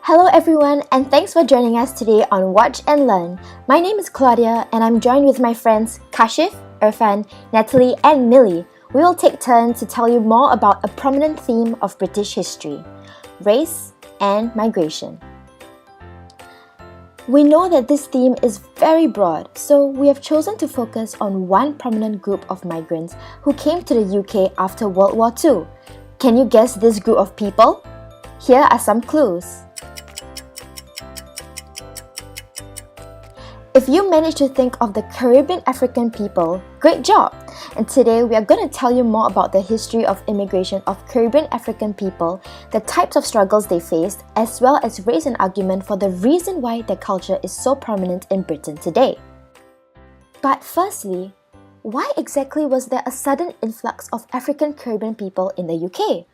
Hello everyone, and thanks for joining us today on Watch and Learn. My name is Claudia and I'm joined with my friends Kashif, Irfan, Natalie and Millie. We will take turns to tell you more about a prominent theme of British history, race and migration. We know that this theme is very broad, so we have chosen to focus on one prominent group of migrants who came to the UK after World War II. Can you guess this group of people? Here are some clues. If you manage to think of the Caribbean African people, great job! And today we are going to tell you more about the history of immigration of Caribbean African people, the types of struggles they faced, as well as raise an argument for the reason why their culture is so prominent in Britain today. But firstly, why exactly was there a sudden influx of African Caribbean people in the UK?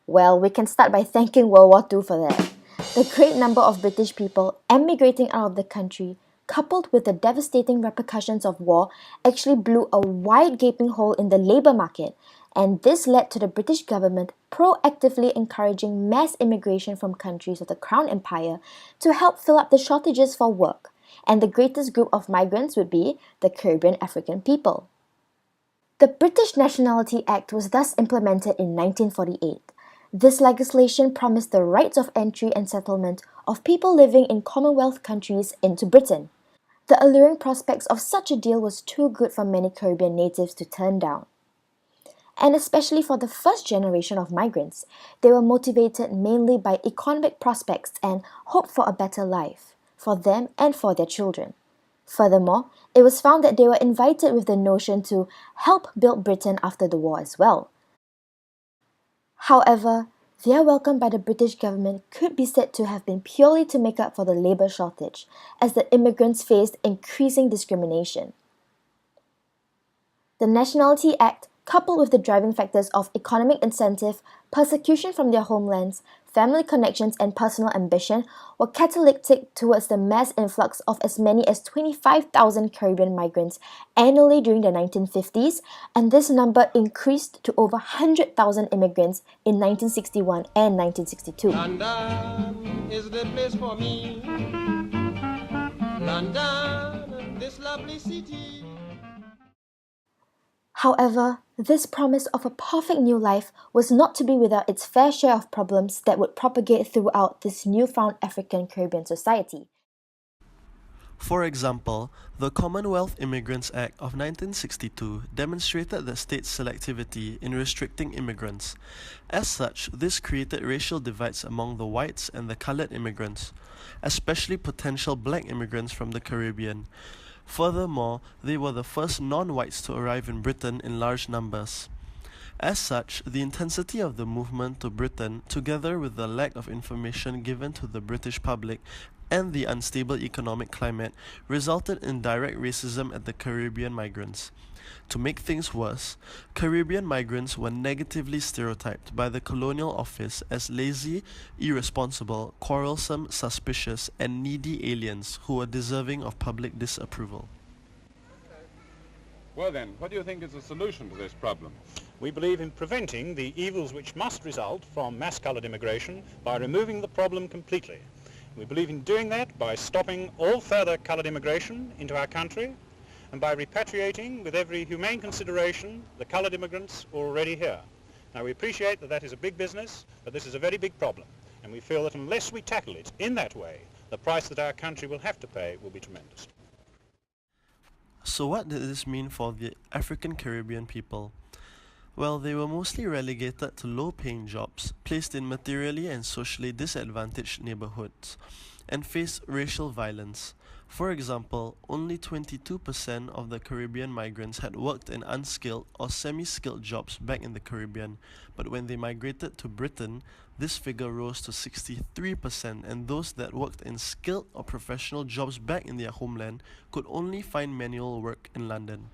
Well, we can start by thanking World War II for that. The great number of British people emigrating out of the country, coupled with the devastating repercussions of war, actually blew a wide gaping hole in the labour market, and this led to the British government proactively encouraging mass immigration from countries of the Crown Empire to help fill up the shortages for work, and the greatest group of migrants would be the Caribbean African people. The British Nationality Act was thus implemented in 1948. This legislation promised the rights of entry and settlement of people living in Commonwealth countries into Britain. The alluring prospects of such a deal was too good for many Caribbean natives to turn down. And especially for the first generation of migrants, they were motivated mainly by economic prospects and hope for a better life, for them and for their children. Furthermore, it was found that they were invited with the notion to help build Britain after the war as well. However, their welcome by the British government could be said to have been purely to make up for the labour shortage, as the immigrants faced increasing discrimination. The Nationality Act, coupled with the driving factors of economic incentive, persecution from their homelands, family connections and personal ambition, were catalytic towards the mass influx of as many as 25,000 Caribbean migrants annually during the 1950s, and this number increased to over 100,000 immigrants in 1961 and 1962. London is the place for me. London, this lovely city. However, this promise of a perfect new life was not to be without its fair share of problems that would propagate throughout this newfound African Caribbean society. For example, the Commonwealth Immigrants Act of 1962 demonstrated the state's selectivity in restricting immigrants. As such, this created racial divides among the whites and the coloured immigrants, especially potential black immigrants from the Caribbean. Furthermore, they were the first non-whites to arrive in Britain in large numbers. As such, the intensity of the movement to Britain, together with the lack of information given to the British public and the unstable economic climate, resulted in direct racism at the Caribbean migrants. To make things worse, Caribbean migrants were negatively stereotyped by the colonial office as lazy, irresponsible, quarrelsome, suspicious, and needy aliens who were deserving of public disapproval. Well then, what do you think is the solution to this problem? We believe in preventing the evils which must result from mass-coloured immigration by removing the problem completely. We believe in doing that by stopping all further coloured immigration into our country and by repatriating with every humane consideration the coloured immigrants already here. Now we appreciate that that is a big business, but this is a very big problem, and we feel that unless we tackle it in that way, the price that our country will have to pay will be tremendous. So what did this mean for the African Caribbean people? Well, they were mostly relegated to low-paying jobs, placed in materially and socially disadvantaged neighborhoods, and faced racial violence. For example, only 22% of the Caribbean migrants had worked in unskilled or semi-skilled jobs back in the Caribbean, but when they migrated to Britain, this figure rose to 63%, and those that worked in skilled or professional jobs back in their homeland could only find manual work in London.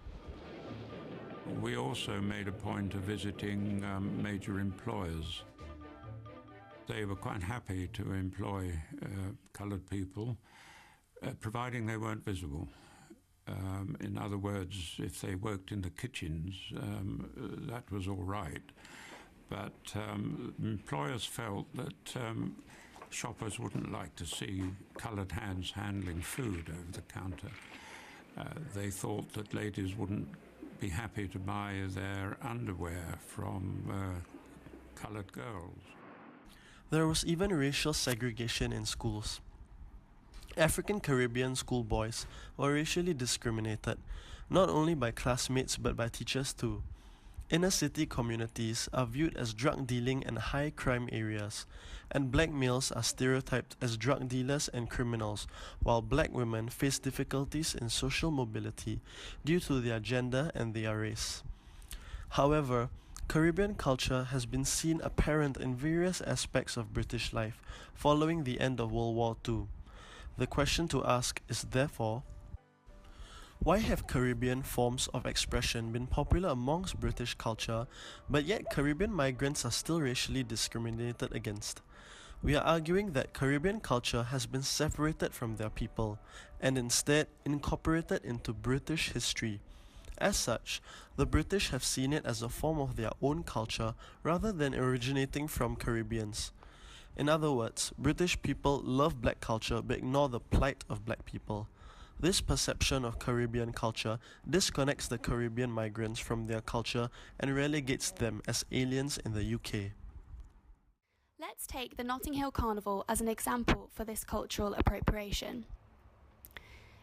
We also made a point of visiting major employers. They were quite happy to employ coloured people, providing they weren't visible. In other words, if they worked in the kitchens, that was all right. But employers felt that shoppers wouldn't like to see coloured hands handling food over the counter. They thought that ladies wouldn't be happy to buy their underwear from coloured girls. There was even racial segregation in schools. African Caribbean schoolboys were racially discriminated, not only by classmates but by teachers too. Inner city communities are viewed as drug dealing and high crime areas, and black males are stereotyped as drug dealers and criminals, while black women face difficulties in social mobility due to their gender and their race. However, Caribbean culture has been seen apparent in various aspects of British life following the end of World War II. The question to ask is therefore, why have Caribbean forms of expression been popular amongst British culture, but yet Caribbean migrants are still racially discriminated against? We are arguing that Caribbean culture has been separated from their people, and instead incorporated into British history. As such, the British have seen it as a form of their own culture rather than originating from Caribbeans. In other words, British people love black culture but ignore the plight of black people. This perception of Caribbean culture disconnects the Caribbean migrants from their culture and relegates them as aliens in the UK. Let's take the Notting Hill Carnival as an example for this cultural appropriation.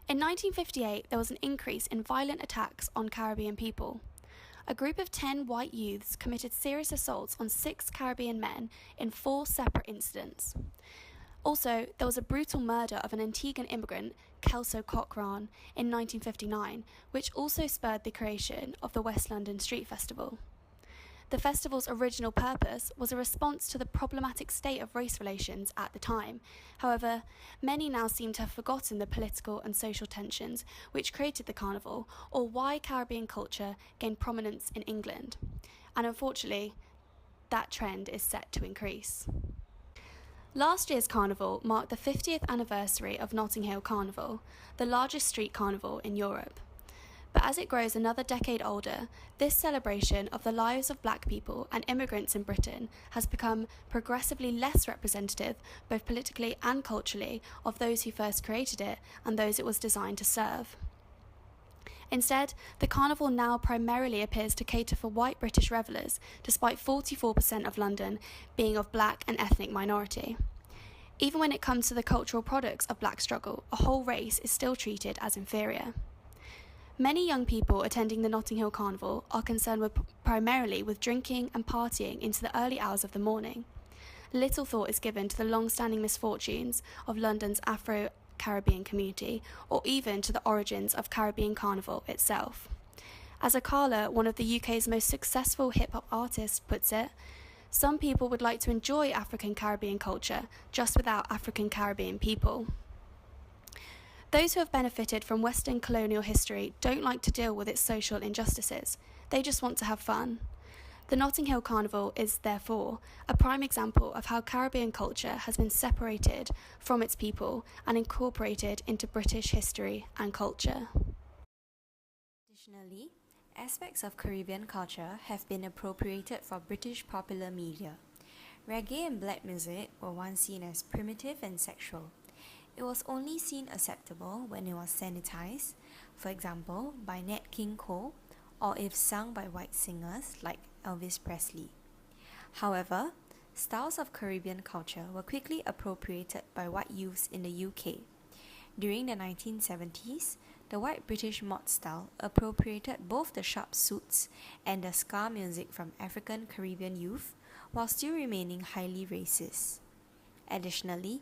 In 1958, there was an increase in violent attacks on Caribbean people. A group of 10 white youths committed serious assaults on 6 Caribbean men in 4 separate incidents. Also, there was a brutal murder of an Antiguan immigrant, Kelso Cochrane, in 1959, which also spurred the creation of the West London Street Festival. The festival's original purpose was a response to the problematic state of race relations at the time. However, many now seem to have forgotten the political and social tensions which created the carnival, or why Caribbean culture gained prominence in England. And unfortunately, that trend is set to increase. Last year's carnival marked the 50th anniversary of Notting Hill Carnival, the largest street carnival in Europe. But as it grows another decade older, this celebration of the lives of black people and immigrants in Britain has become progressively less representative, both politically and culturally, of those who first created it and those it was designed to serve. Instead, the carnival now primarily appears to cater for white British revellers, despite 44% of London being of black and ethnic minority. Even when it comes to the cultural products of black struggle, a whole race is still treated as inferior. Many young people attending the Notting Hill Carnival are concerned primarily with drinking and partying into the early hours of the morning. Little thought is given to the long-standing misfortunes of London's Afro-Caribbean community, or even to the origins of Caribbean Carnival itself. As Akala, one of the UK's most successful hip-hop artists, puts it, some people would like to enjoy African Caribbean culture, just without African Caribbean people. Those who have benefited from Western colonial history don't like to deal with its social injustices. They just want to have fun. The Notting Hill Carnival is, therefore, a prime example of how Caribbean culture has been separated from its people and incorporated into British history and culture. Additionally, aspects of Caribbean culture have been appropriated for British popular media. Reggae and black music were once seen as primitive and sexual. It was only seen acceptable when it was sanitized, for example, by Nat King Cole, or if sung by white singers like Elvis Presley. However, styles of Caribbean culture were quickly appropriated by white youths in the UK. During the 1970s, the white British mod style appropriated both the sharp suits and the ska music from African Caribbean youth, while still remaining highly racist. Additionally,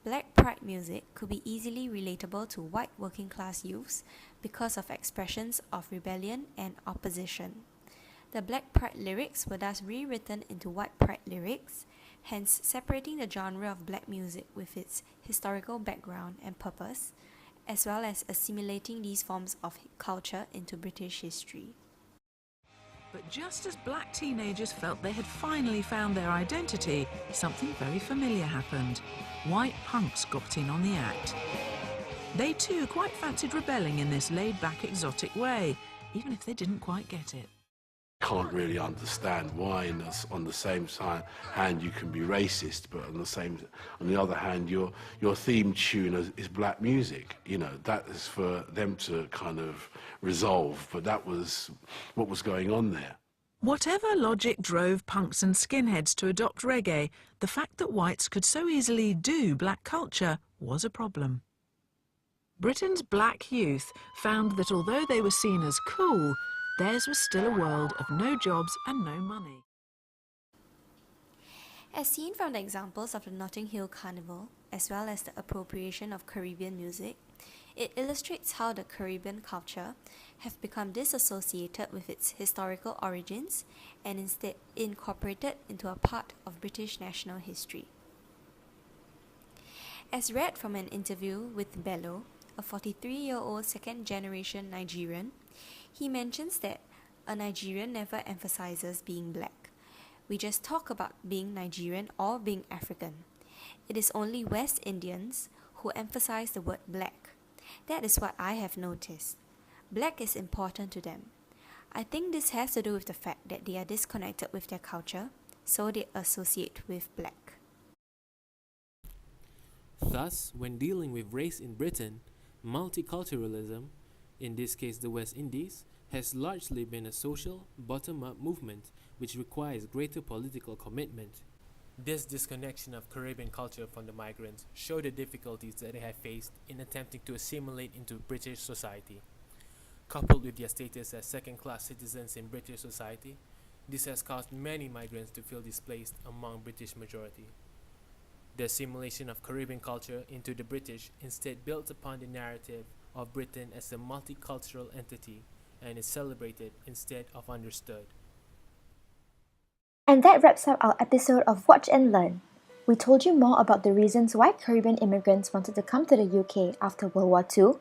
black pride music could be easily relatable to white working-class youths because of expressions of rebellion and opposition. The black pride lyrics were thus rewritten into white pride lyrics, hence separating the genre of black music with its historical background and purpose, as well as assimilating these forms of culture into British history. But just as black teenagers felt they had finally found their identity, something very familiar happened. White punks got in on the act. They too quite fancied rebelling in this laid-back, exotic way, even if they didn't quite get it. can't really understand why on the same hand you can be racist, but on the other hand your theme tune is black music. You know, that is for them to kind of resolve, but that was what was going on there. Whatever logic drove punks and skinheads to adopt reggae, the fact that whites could so easily do black culture was a problem. Britain's black youth found that although they were seen as cool, theirs was still a world of no jobs and no money. As seen from the examples of the Notting Hill Carnival, as well as the appropriation of Caribbean music, it illustrates how the Caribbean culture have become disassociated with its historical origins and instead incorporated into a part of British national history. As read from an interview with Bello, a 43-year-old second-generation Nigerian, he mentions that a Nigerian never emphasizes being black. We just talk about being Nigerian or being African. It is only West Indians who emphasize the word black. That is what I have noticed. Black is important to them. I think this has to do with the fact that they are disconnected with their culture, so they associate with black. Thus, when dealing with race in Britain, multiculturalism, in this case the West Indies, has largely been a social, bottom-up movement which requires greater political commitment. This disconnection of Caribbean culture from the migrants show the difficulties that they have faced in attempting to assimilate into British society. Coupled with their status as second-class citizens in British society, this has caused many migrants to feel displaced among British majority. The assimilation of Caribbean culture into the British instead builds upon the narrative of Britain as a multicultural entity and is celebrated instead of understood. And that wraps up our episode of Watch and Learn. We told you more about the reasons why Caribbean immigrants wanted to come to the UK after World War II,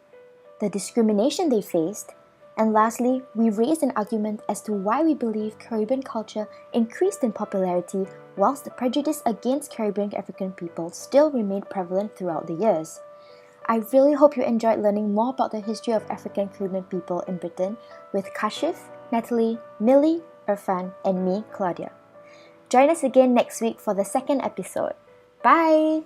the discrimination they faced, and lastly, we raised an argument as to why we believe Caribbean culture increased in popularity whilst the prejudice against Caribbean African people still remained prevalent throughout the years. I really hope you enjoyed learning more about the history of African Caribbean people in Britain with Kashif, Natalie, Millie, Irfan, and me, Claudia. Join us again next week for the second episode. Bye!